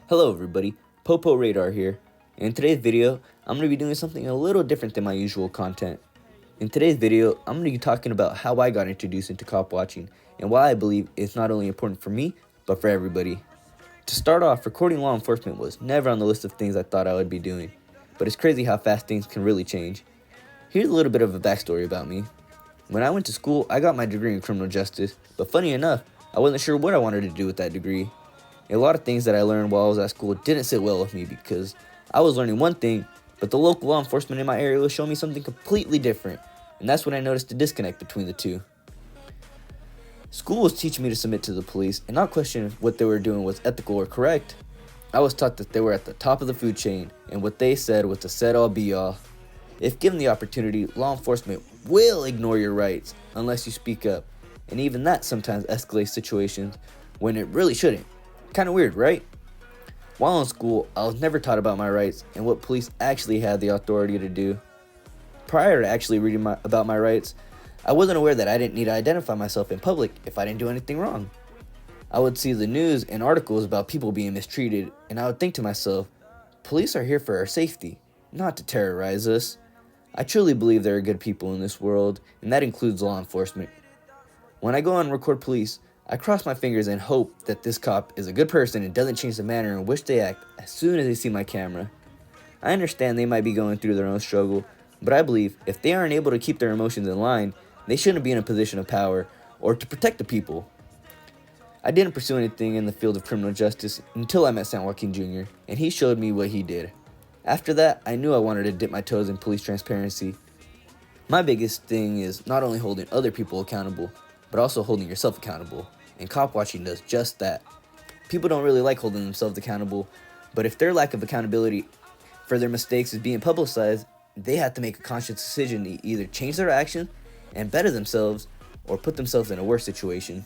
Hello everybody, Popo Radar here. In today's video, I'm going to be doing something a little different than my usual content. In today's video, I'm going to be talking about how I got introduced into cop watching and why I believe it's not only important for me, but for everybody. To start off, recording law enforcement was never on the list of things I thought I would be doing, but it's crazy how fast things can really change. Here's a little bit of a backstory about me. When I went to school, I got my degree in criminal justice, but funny enough, I wasn't sure what I wanted to do with that degree. A lot of things that I learned while I was at school didn't sit well with me because I was learning one thing, but the local law enforcement in my area was showing me something completely different, and that's when I noticed the disconnect between the two. School was teaching me to submit to the police and not question if what they were doing was ethical or correct. I was taught that they were at the top of the food chain, and what they said was the said-all be-all. If given the opportunity, law enforcement will ignore your rights unless you speak up, and even that sometimes escalates situations when it really shouldn't. Kind of weird, right? While in school, I was never taught about my rights and what police actually had the authority to do. Prior to actually reading about my rights, I wasn't aware that I didn't need to identify myself in public if I didn't do anything wrong. I would see the news and articles about people being mistreated, and I would think to myself, police are here for our safety, not to terrorize us. I truly believe there are good people in this world, and that includes law enforcement. When I go and record police, I cross my fingers and hope that this cop is a good person and doesn't change the manner in which they act as soon as they see my camera. I understand they might be going through their own struggle, but I believe if they aren't able to keep their emotions in line, they shouldn't be in a position of power or to protect the people. I didn't pursue anything in the field of criminal justice until I met San Joaquin Jr., and he showed me what he did. After that, I knew I wanted to dip my toes in police transparency. My biggest thing is not only holding other people accountable, but also holding yourself accountable. And cop watching does just that. People don't really like holding themselves accountable, but if their lack of accountability for their mistakes is being publicized, they have to make a conscious decision to either change their actions and better themselves or put themselves in a worse situation.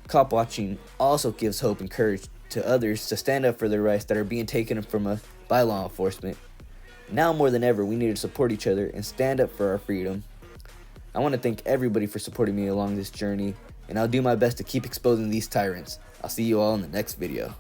Cop watching also gives hope and courage to others to stand up for their rights that are being taken from us by law enforcement. Now more than ever, we need to support each other and stand up for our freedom. I want to thank everybody for supporting me along this journey, and I'll do my best to keep exposing these tyrants. I'll see you all in the next video.